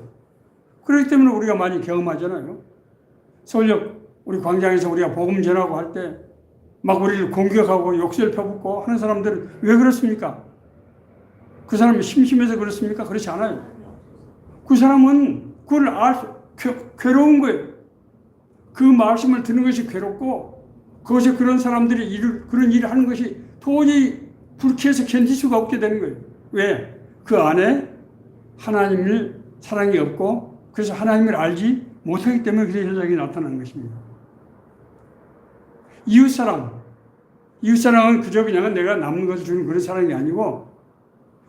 그렇기 때문에 우리가 많이 경험하잖아요. 서울역 우리 광장에서 우리가 복음 전하고 할 때 막 우리를 공격하고 욕설 펴붓고 하는 사람들은 왜 그렇습니까? 그 사람이 심심해서 그렇습니까? 그렇지 않아요. 그 사람은 그걸 괴로운 거예요. 그 말씀을 듣는 것이 괴롭고 그것이 그런 사람들이 그런 일을 하는 것이 도저히 불쾌해서 견딜 수가 없게 되는 거예요. 왜? 그 안에 하나님을 사랑이 없고 그래서 하나님을 알지 못하기 때문에 그런 현상이 나타나는 것입니다. 이웃사랑은 그저 그냥 내가 남는 것을 주는 그런 사랑이 아니고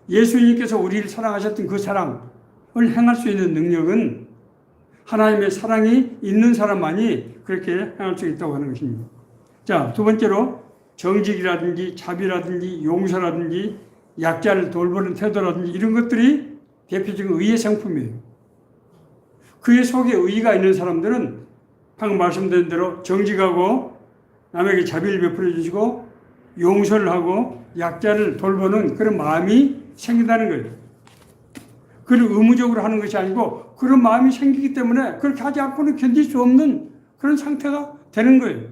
예수님께서 우리를 사랑하셨던 그 사랑을 행할 수 있는 능력은 하나님의 사랑이 있는 사람만이 그렇게 행할 수 있다고 하는 것입니다. 자, 두 번째로 정직이라든지 자비라든지 용서라든지 약자를 돌보는 태도라든지 이런 것들이 대표적인 의의 상품이에요. 그의 속에 의의가 있는 사람들은 방금 말씀드린 대로 정직하고 남에게 자비를 베풀어 주시고 용서를 하고 약자를 돌보는 그런 마음이 생긴다는 거예요. 그걸 의무적으로 하는 것이 아니고 그런 마음이 생기기 때문에 그렇게 하지 않고는 견딜 수 없는 그런 상태가 되는 거예요.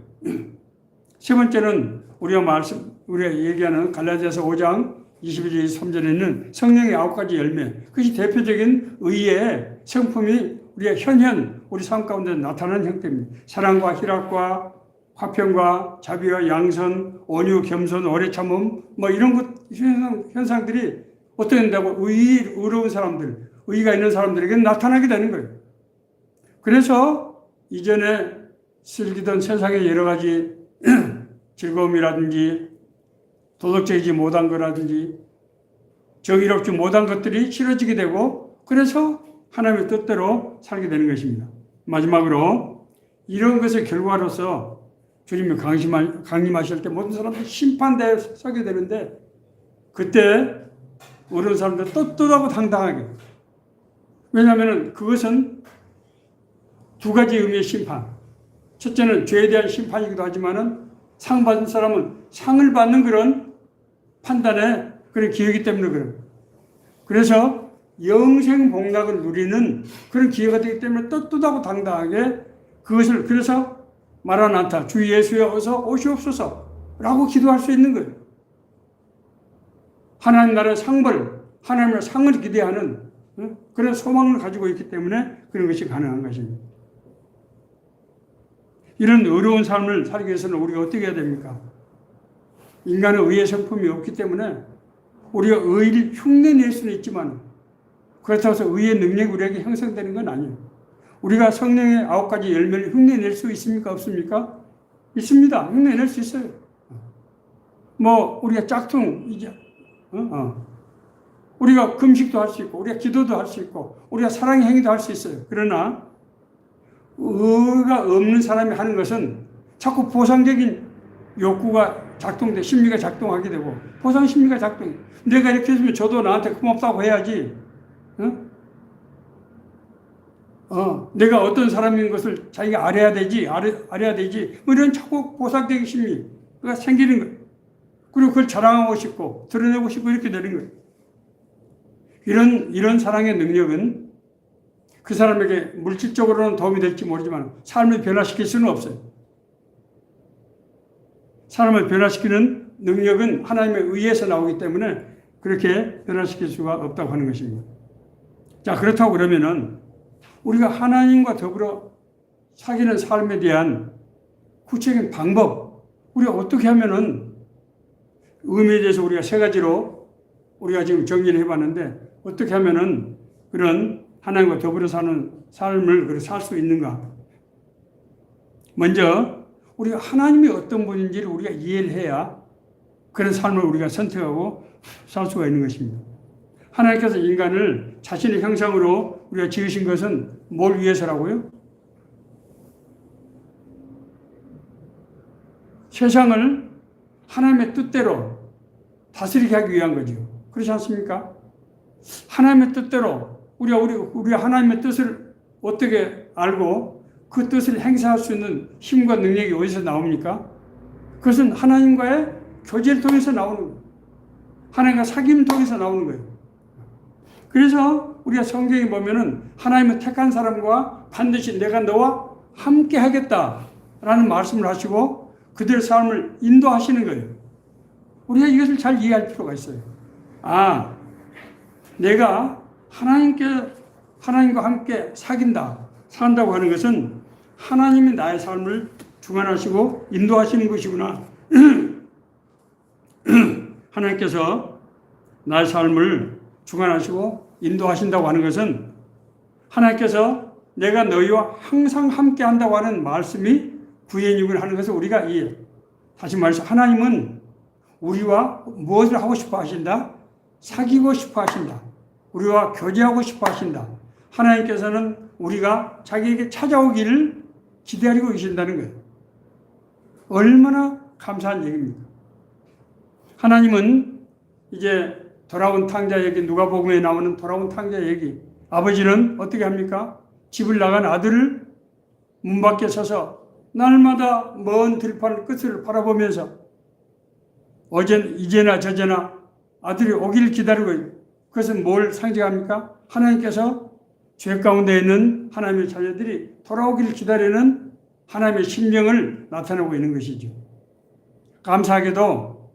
세 번째는 우리가 얘기하는 갈라디아서 5장 21절 23절에는 성령의 9가지 열매, 그것이 대표적인 의의 성품이 우리가 현현 우리 삶 가운데 나타나는 형태입니다. 사랑과 희락과 화평과 자비와 양선, 온유, 겸손, 오래 참음, 뭐 이런 현상들이 어떻게 된다고? 의로운 사람들, 의의가 있는 사람들에게 나타나게 되는 거예요. 그래서 이전에 슬기던 세상의 여러 가지 즐거움이라든지 도덕적이지 못한 거라든지 정의롭지 못한 것들이 싫어지게 되고 그래서 하나님의 뜻대로 살게 되는 것입니다. 마지막으로 이런 것의 결과로서 주님이 강림하실 때 모든 사람들이 심판대에 서게 되는데 그때 어려운 사람들 떳떳하고 당당하게, 왜냐하면 그것은 두 가지 의미의 심판. 첫째는 죄에 대한 심판이기도 하지만은 상 받은 사람은 상을 받는 그런 판단에 그런 기회이기 때문에 그래요. 그래서 영생 복락을 누리는 그런 기회가 되기 때문에 떳떳하고 당당하게 그것을, 그래서 마라나타 주 예수여 어서 오시옵소서라고 기도할 수 있는 거예요. 하나님 나라의 상벌, 하나님의 상을 기대하는 그런 소망을 가지고 있기 때문에 그런 것이 가능한 것입니다. 이런 어려운 삶을 살기 위해서는 우리가 어떻게 해야 됩니까? 인간의 의의 성품이 없기 때문에 우리가 의를 흉내낼 수는 있지만 그렇다고 해서 의의 능력이 우리에게 형성되는 건 아니에요. 우리가 성령의 9가지 열매를 흉내낼 수 있습니까? 없습니까? 있습니다. 흉내낼 수 있어요. 뭐 우리가 짝퉁, 우리가 금식도 할 수 있고 우리가 기도도 할 수 있고 우리가 사랑의 행위도 할 수 있어요. 그러나 의가 없는 사람이 하는 것은 자꾸 보상적인 욕구가 작동돼, 심리가 작동하게 되고 보상 심리가 작동해. 내가 이렇게 했으면 저도 나한테 고맙다고 해야지. 내가 어떤 사람인 것을 자기가 알아야 되지. 뭐 이런 자꾸 보상적인 심리가 생기는 거예요. 그리고 그걸 자랑하고 싶고 드러내고 싶고 이렇게 되는 거예요. 이런 사랑의 능력은 그 사람에게 물질적으로는 도움이 될지 모르지만 삶을 변화시킬 수는 없어요. 사람을 변화시키는 능력은 하나님의 의에서 나오기 때문에 그렇게 변화시킬 수가 없다고 하는 것입니다. 자, 그렇다고 그러면은 우리가 하나님과 더불어 사귀는 삶에 대한 구체적인 방법, 우리가 어떻게 하면은 의미에 대해서 우리가 세 가지로 우리가 지금 정리를 해봤는데 어떻게 하면은 그런 하나님과 더불어 사는 삶을 살 수 있는가? 먼저 우리가 하나님이 어떤 분인지를 우리가 이해를 해야 그런 삶을 우리가 선택하고 살 수가 있는 것입니다. 하나님께서 인간을 자신의 형상으로 우리가 지으신 것은 뭘 위해서라고요? 세상을 하나님의 뜻대로 다스리게 하기 위한 거죠. 그렇지 않습니까? 하나님의 뜻대로 우리가 하나님의 뜻을 어떻게 알고 그 뜻을 행사할 수 있는 힘과 능력이 어디서 나옵니까? 그것은 하나님과의 교제를 통해서 나오는 거예요. 하나님과 사귐을 통해서 나오는 거예요. 그래서 우리가 성경에 보면은 하나님의 택한 사람과 반드시 내가 너와 함께 하겠다라는 말씀을 하시고 그들의 삶을 인도하시는 거예요. 우리가 이것을 잘 이해할 필요가 있어요. 내가 하나님과 함께 산다고 하는 것은 하나님이 나의 삶을 주관하시고 인도하시는 것이구나. 하나님께서 나의 삶을 주관하시고 인도하신다고 하는 것은 하나님께서 내가 너희와 항상 함께 한다고 하는 말씀이 구현육을 하는 것을 우리가 이해해요. 다시 말해서 하나님은 우리와 무엇을 하고 싶어 하신다? 사귀고 싶어 하신다. 우리와 교제하고 싶어 하신다. 하나님께서는 우리가 자기에게 찾아오기를 기다리고 계신다는 거예요. 얼마나 감사한 얘기입니까? 하나님은 이제 돌아온 탕자 얘기, 누가복음에 나오는 돌아온 탕자 얘기, 아버지는 어떻게 합니까? 집을 나간 아들을 문 밖에 서서 날마다 먼 들판 끝을 바라보면서 이제나 저제나 아들이 오기를 기다리고 있고, 그것은 뭘 상징합니까? 하나님께서 죄 가운데 있는 하나님의 자녀들이 돌아오기를 기다리는 하나님의 심령을 나타내고 있는 것이죠. 감사하게도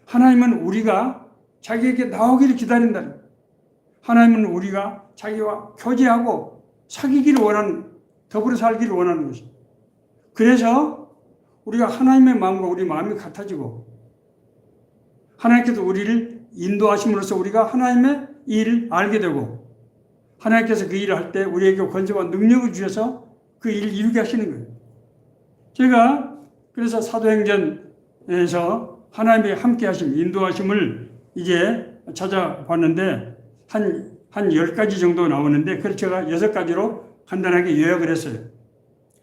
하나님은 우리가 자기에게 나오기를 기다린다. 하나님은 우리가 자기와 교제하고 사귀기를 원하는, 더불어 살기를 원하는 것입니다. 그래서 우리가 하나님의 마음과 우리 마음이 같아지고 하나님께서 우리를 인도하심으로써 우리가 하나님의 일을 알게 되고 하나님께서 그 일을 할 때 우리에게 권세와 능력을 주셔서 그 일을 이루게 하시는 거예요. 제가 그래서 사도행전에서 하나님의 함께 하심, 인도하심을 이제 찾아봤는데 한 10가지 정도 나오는데 그걸 제가 6가지로 간단하게 요약을 했어요.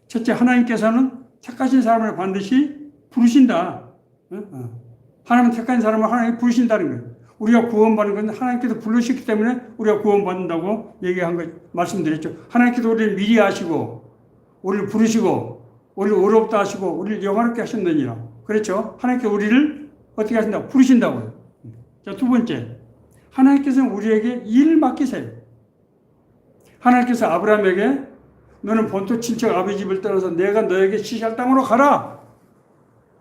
첫째, 하나님께서는 택하신 사람을 반드시 부르신다. 하나님은 택한 사람을 하나님이 부르신다는 거예요. 우리가 구원받는 건 하나님께서 부르셨기 때문에 우리가 구원받는다고 얘기한 거 말씀드렸죠. 하나님께서 우리를 미리 아시고 우리를 부르시고 우리를 의롭다 하시고 우리를 영화롭게 하셨느니라. 그렇죠? 하나님께서 우리를 어떻게 하신다고? 부르신다고요. 자, 두 번째, 하나님께서는 우리에게 일을 맡기세요. 하나님께서 아브라함에게 너는 본토 친척 아버지 집을 떠나서 내가 너에게 지시할 땅으로 가라.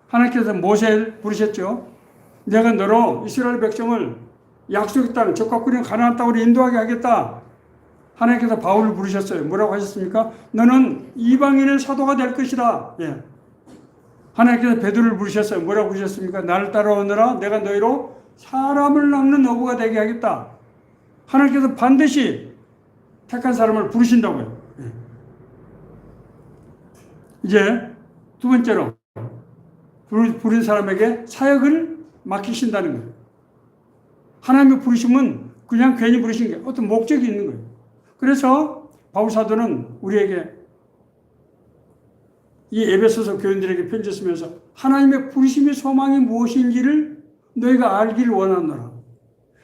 하나님께서 모세를 부르셨죠. 내가 너로 이스라엘 백성을 약속의 땅, 적과 꿀인 가나안 땅으로 인도하게 하겠다. 하나님께서 바울을 부르셨어요. 뭐라고 하셨습니까? 너는 이방인의 사도가 될 것이다. 예. 하나님께서 베드로를 부르셨어요. 뭐라고 부르셨습니까? 나를 따라오너라. 내가 너희로 사람을 낚는 어부가 되게 하겠다. 하나님께서 반드시 택한 사람을 부르신다고요. 예. 이제 두 번째로 부른 사람에게 사역을 맡기신다는 거예요. 하나님의 부르심은 그냥 괜히 부르신 게 어떤 목적이 있는 거예요. 그래서 바울 사도는 우리에게 이 에베소서 교인들에게 편지 쓰면서 하나님의 부르심의 소망이 무엇인지를 너희가 알기를 원하노라.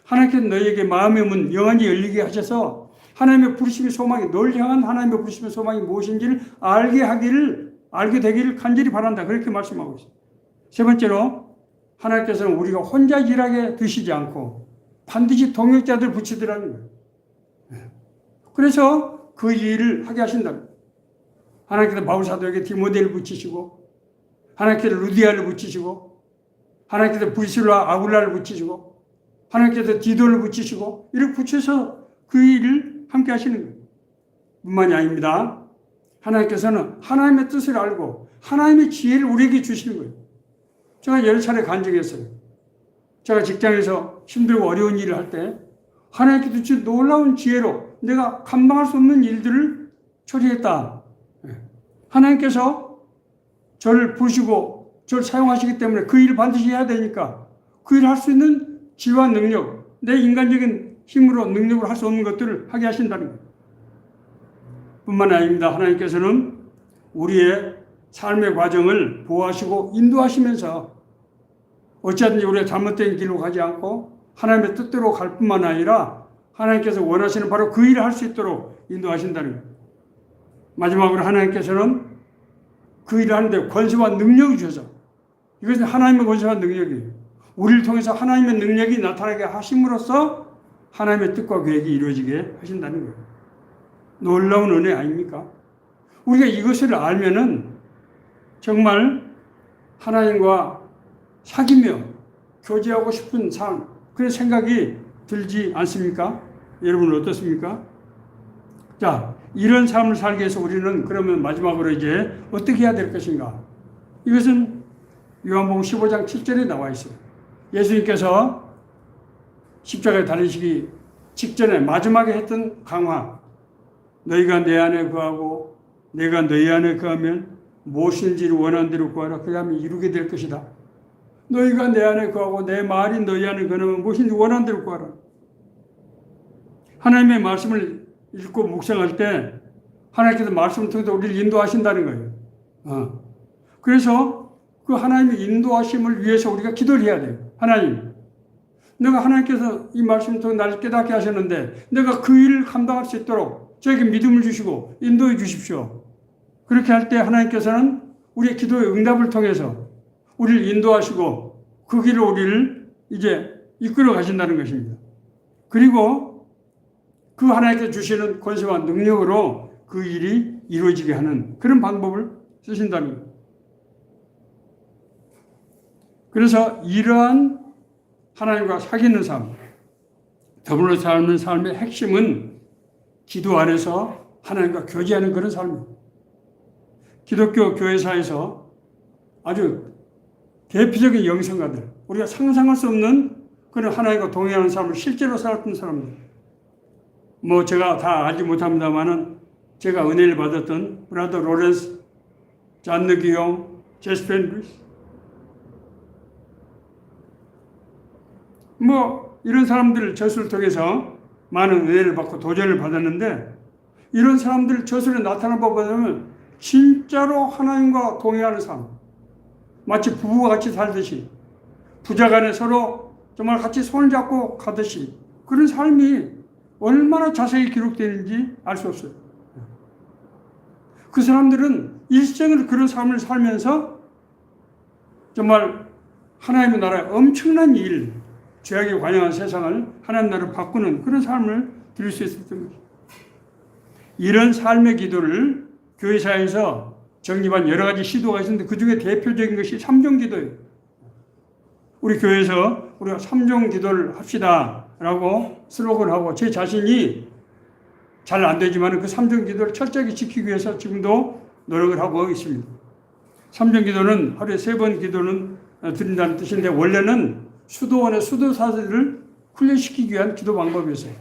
하나님께서 너희에게 마음의 문 영원히 열리게 하셔서 하나님의 부르심의 소망이, 널 향한 하나님의 부르심의 소망이 무엇인지를 알게 되기를 간절히 바란다. 그렇게 말씀하고 있어요. 세 번째로 하나님께서는 우리가 혼자 일하게 두시지 않고 반드시 동역자들 붙이더라는 거예요. 그래서 그 일을 하게 하신다. 하나님께서 바울 사도에게 디모데를 붙이시고 하나님께서 루디아를 붙이시고 하나님께서 브리실라 아굴라를 붙이시고 하나님께서 디도를 붙이시고 이렇게 붙여서 그 일을 함께 하시는 거예요. 뿐만이 아닙니다. 하나님께서는 하나님의 뜻을 알고 하나님의 지혜를 우리에게 주시는 거예요. 제가 여러 차례 간증했어요. 제가 직장에서 힘들고 어려운 일을 할 때 하나님께서 주신 놀라운 지혜로 내가 감당할 수 없는 일들을 처리했다. 하나님께서 저를 부르시고 저를 사용하시기 때문에 그 일을 반드시 해야 되니까 그 일을 할 수 있는 지혜와 능력, 내 인간적인 힘으로 능력으로 할 수 없는 것들을 하게 하신다는 거예요. 뿐만 아닙니다. 하나님께서는 우리의 삶의 과정을 보호하시고 인도하시면서 어찌하든지 우리가 잘못된 길로 가지 않고 하나님의 뜻대로 갈 뿐만 아니라 하나님께서 원하시는 바로 그 일을 할 수 있도록 인도하신다는 거예요. 마지막으로 하나님께서는 그 일을 하는데 권세와 능력을 주셔서 이것은 하나님의 권세와 능력이에요. 우리를 통해서 하나님의 능력이 나타나게 하심으로써 하나님의 뜻과 계획이 이루어지게 하신다는 거예요. 놀라운 은혜 아닙니까? 우리가 이것을 알면은 정말 하나님과 사귀며 교제하고 싶은 삶, 그런 생각이 들지 않습니까? 여러분은 어떻습니까? 자, 이런 삶을 살기 위해서 우리는 그러면 마지막으로 이제 어떻게 해야 될 것인가? 이것은 요한복음 15장 7절에 나와 있어요. 예수님께서 십자가에 달리시기 직전에 마지막에 했던 강화, 너희가 내 안에 거하고 내가 너희 안에 거하면 무엇인지를 원하는 대로 구하라. 그러면 이루게 될 것이다. 너희가 내 안에 거하고 내 말이 너희 안에 거하면 무엇인지 원하는 대로 구하라. 하나님의 말씀을 읽고 묵상할 때 하나님께서 말씀을 통해서 우리를 인도하신다는 거예요. 그래서 그 하나님의 인도하심을 위해서 우리가 기도를 해야 돼요. 하나님, 내가 하나님께서 이 말씀을 통해 나를 깨닫게 하셨는데 내가 그 일을 감당할 수 있도록 저에게 믿음을 주시고 인도해 주십시오. 그렇게 할 때 하나님께서는 우리의 기도의 응답을 통해서 우리를 인도하시고 그 길로 우리를 이제 이끌어 가신다는 것입니다. 그리고 그 하나님께서 주시는 권세와 능력으로 그 일이 이루어지게 하는 그런 방법을 쓰신다는 거예요. 그래서 이러한 하나님과 사귀는 삶, 더불어 사는 삶의 핵심은 기도 안에서 하나님과 교제하는 그런 삶입니다. 기독교 교회사에서 아주 대표적인 영성가들, 우리가 상상할 수 없는 그런 하나님과 동행하는 삶을 실제로 살았던 사람들. 뭐 제가 다 알지 못합니다만은 제가 은혜를 받았던 브라더 로렌스, 잔느 기용, 제스 펜리스, 뭐 이런 사람들 저술을 통해서 많은 은혜를 받고 도전을 받았는데, 이런 사람들 저술에 나타난 법 보면 진짜로 하나님과 동행하는 삶, 마치 부부가 같이 살듯이 부자간에 서로 정말 같이 손을 잡고 가듯이 그런 삶이 얼마나 자세히 기록되는지 알 수 없어요. 그 사람들은 일생을 그런 삶을 살면서 정말 하나님의 나라의 엄청난 일, 죄악에 관영한 세상을 하나님 나라로 바꾸는 그런 삶을 드릴 수 있었던 거죠. 이런 삶의 기도를 교회사에서 정립한 여러 가지 시도가 있었는데 그 중에 대표적인 것이 삼종기도예요. 우리 교회에서 우리가 삼종기도를 합시다라고 슬로건하고 제 자신이 잘 안 되지만 그 삼종기도를 철저하게 지키기 위해서 지금도 노력을 하고 있습니다. 삼종기도는 하루에 3번 기도는 드린다는 뜻인데, 원래는 수도원의 수도사들을 훈련시키기 위한 기도 방법이었어요.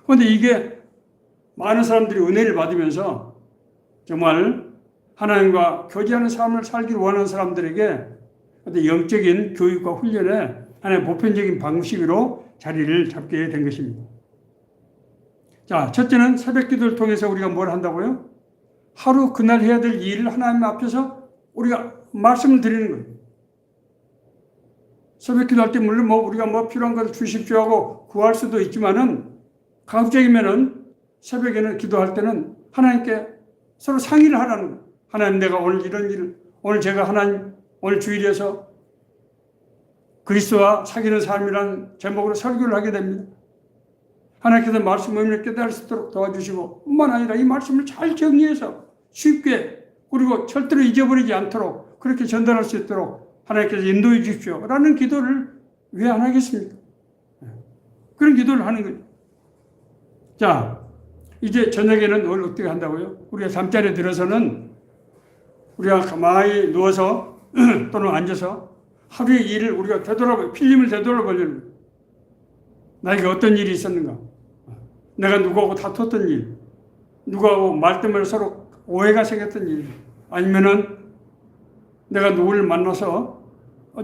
그런데 이게 많은 사람들이 은혜를 받으면서 정말 하나님과 교제하는 삶을 살기를 원하는 사람들에게 영적인 교육과 훈련에 하나의 보편적인 방식으로 자리를 잡게 된 것입니다. 자, 첫째는 새벽 기도를 통해서 우리가 뭘 한다고요? 하루 그날 해야 될 일을 하나님 앞에서 우리가 말씀을 드리는 거예요. 새벽 기도할 때 물론 뭐 우리가 뭐 필요한 것을 주십시오 하고 구할 수도 있지만은, 가급적이면은 새벽에는 기도할 때는 하나님께 서로 상의를 하라는 거예요. 하나님, 내가 오늘 이런 일을, 오늘 제가 하나님, 오늘 주일에서 그리스도와 사귀는 삶이라는 제목으로 설교를 하게 됩니다. 하나님께서 말씀 의미를 깨달을 수 있도록 도와주시고, 뿐만 아니라 이 말씀을 잘 정리해서 쉽게, 그리고 절대로 잊어버리지 않도록 그렇게 전달할 수 있도록 하나님께서 인도해 주십시오 라는 기도를 왜 안 하겠습니까? 그런 기도를 하는 거예요. 자, 이제 저녁에는 뭘 어떻게 한다고요? 우리가 잠자리에 들어서는 우리가 가만히 누워서 또는 앉아서 하루의 일을 우리가 필름을 되돌아보려는 거예요. 나에게 어떤 일이 있었는가? 내가 누구하고 다퉜던 일, 누구하고 말 때문에 서로 오해가 생겼던 일, 아니면은 내가 누구를 만나서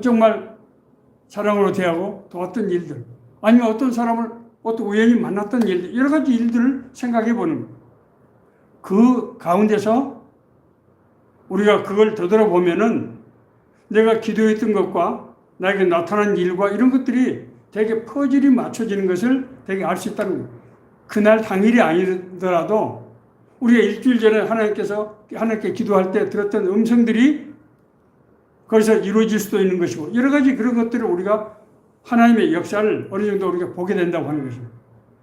정말 사랑으로 대하고 도왔던 일들, 아니면 어떤 사람을 어떤 우연히 만났던 일들, 여러 가지 일들을 생각해 보는 거예요. 그 가운데서 우리가 그걸 되돌아보면은 내가 기도했던 것과 나에게 나타난 일과 이런 것들이 되게 퍼즐이 맞춰지는 것을 되게 알 수 있다는 거예요. 그날 당일이 아니더라도 우리가 일주일 전에 하나님께 기도할 때 들었던 음성들이 거기서 이루어질 수도 있는 것이고, 여러 가지 그런 것들을 우리가 하나님의 역사를 어느 정도 우리가 보게 된다고 하는 것입니다.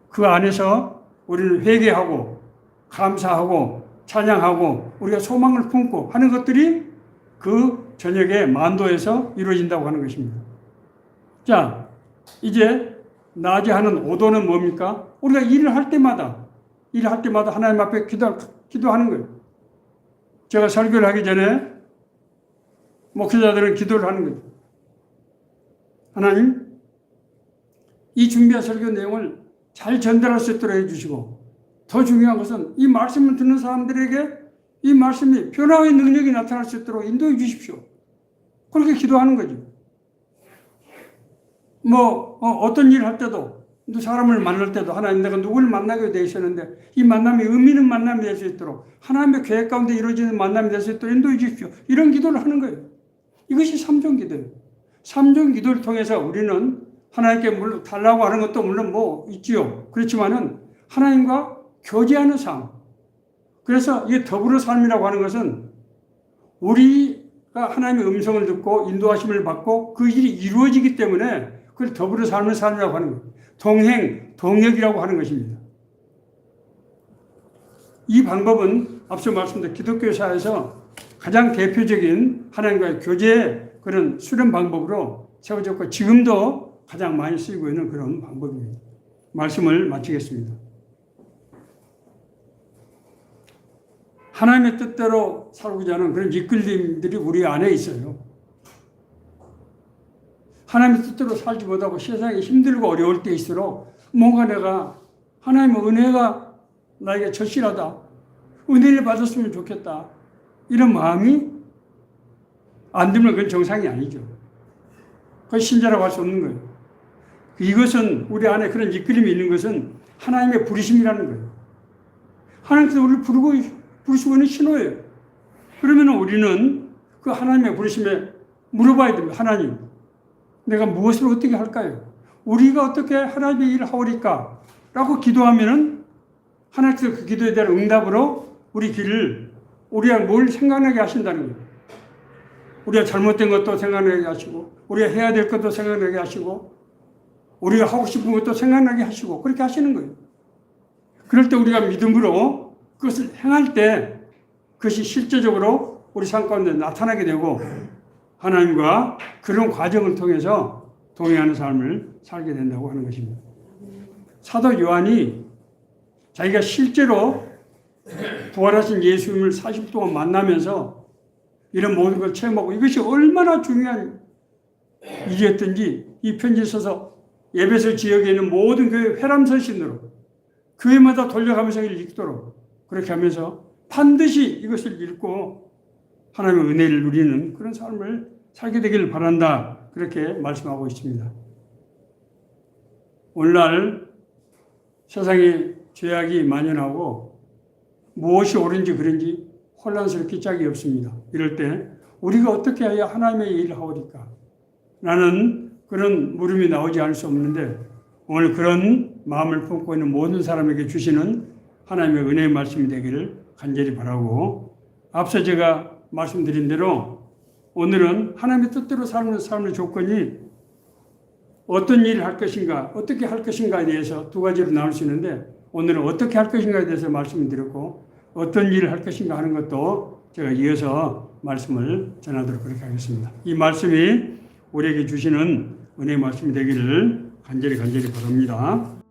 그 안에서 우리는 회개하고 감사하고 찬양하고 우리가 소망을 품고 하는 것들이 그 저녁에 만도에서 이루어진다고 하는 것입니다. 자, 이제 낮에 하는 오도는 뭡니까? 우리가 일을 할 때마다 하나님 앞에 기도하는 거예요. 제가 설교를 하기 전에 목회자들은 기도를 하는 거예요. 하나님, 이 준비한 설교 내용을 잘 전달할 수 있도록 해주시고, 더 중요한 것은 이 말씀을 듣는 사람들에게 이 말씀이 변화의 능력이 나타날 수 있도록 인도해 주십시오. 그렇게 기도하는 거죠. 어떤 일을 할 때도, 사람을 만날 때도 하나님, 내가 누구를 만나게 되어 있었는데 이 만남이 의미 있는 만남이 될 수 있도록, 하나님의 계획 가운데 이루어지는 만남이 될 수 있도록 인도해 주십시오. 이런 기도를 하는 거예요. 이것이 삼종기도예요. 삼종기도를 통해서 우리는 하나님께 물론 달라고 하는 것도 물론 있지요. 그렇지만은 하나님과 교제하는 삶. 그래서 이 더불어 삶이라고 하는 것은 우리가 하나님의 음성을 듣고 인도하심을 받고 그 일이 이루어지기 때문에 그걸 더불어 삶을 삶이라고 하는 거예요. 동행, 동역이라고 하는 것입니다. 이 방법은 앞서 말씀드린 기독교 사회에서 가장 대표적인 하나님과의 교제의 그런 수련 방법으로 세워졌고 지금도 가장 많이 쓰이고 있는 그런 방법입니다. 말씀을 마치겠습니다. 하나님의 뜻대로 살고자 하는 그런 이끌림들이 우리 안에 있어요. 하나님의 뜻대로 살지 못하고 세상에 힘들고 어려울 때일수록 뭔가 내가 하나님의 은혜가 나에게 절실하다. 은혜를 받았으면 좋겠다. 이런 마음이 안 들면 그건 정상이 아니죠. 그건 신자라고 할 수 없는 거예요. 이것은 우리 안에 그런 이끌림이 있는 것은 하나님의 부르심이라는 거예요. 하나님께서 우리를 부르시고 있는 신호예요. 그러면 우리는 그 하나님의 부르심에 물어봐야 됩니다. 하나님, 내가 무엇을 어떻게 할까요? 우리가 어떻게 하나님의 일을 하오리까? 라고 기도하면은 하나님께서 그 기도에 대한 응답으로 우리 길을 우리가 뭘 생각나게 하신다는 거예요. 우리가 잘못된 것도 생각나게 하시고 우리가 해야 될 것도 생각나게 하시고 우리가 하고 싶은 것도 생각나게 하시고 그렇게 하시는 거예요. 그럴 때 우리가 믿음으로 그것을 행할 때 그것이 실제적으로 우리 삶 가운데 나타나게 되고 하나님과 그런 과정을 통해서 동행하는 삶을 살게 된다고 하는 것입니다. 사도 요한이 자기가 실제로 부활하신 예수님을 40일 동안 만나면서 이런 모든 걸 체험하고 이것이 얼마나 중요한 일이었던지 이 편지에 써서 에베소 지역에 있는 모든 교회 회람서신으로 교회마다 돌려가면서 읽도록 그렇게 하면서 반드시 이것을 읽고 하나님의 은혜를 누리는 그런 삶을 살게 되기를 바란다. 그렇게 말씀하고 있습니다. 오늘날 세상에 죄악이 만연하고 무엇이 옳은지 그른지 혼란스럽기 짝이 없습니다. 이럴 때 우리가 어떻게 해야 하나님의 일을 하오리까? 라는 그런 물음이 나오지 않을 수 없는데 오늘 그런 마음을 품고 있는 모든 사람에게 주시는 하나님의 은혜의 말씀이 되기를 간절히 바라고 앞서 제가 말씀드린 대로 오늘은 하나님의 뜻대로 사는 삶의 조건이 어떤 일을 할 것인가, 어떻게 할 것인가에 대해서 두 가지로 나눌 수 있는데 오늘은 어떻게 할 것인가에 대해서 말씀을 드렸고 어떤 일을 할 것인가 하는 것도 제가 이어서 말씀을 전하도록 그렇게 하겠습니다. 이 말씀이 우리에게 주시는 은혜의 말씀이 되기를 간절히 바랍니다.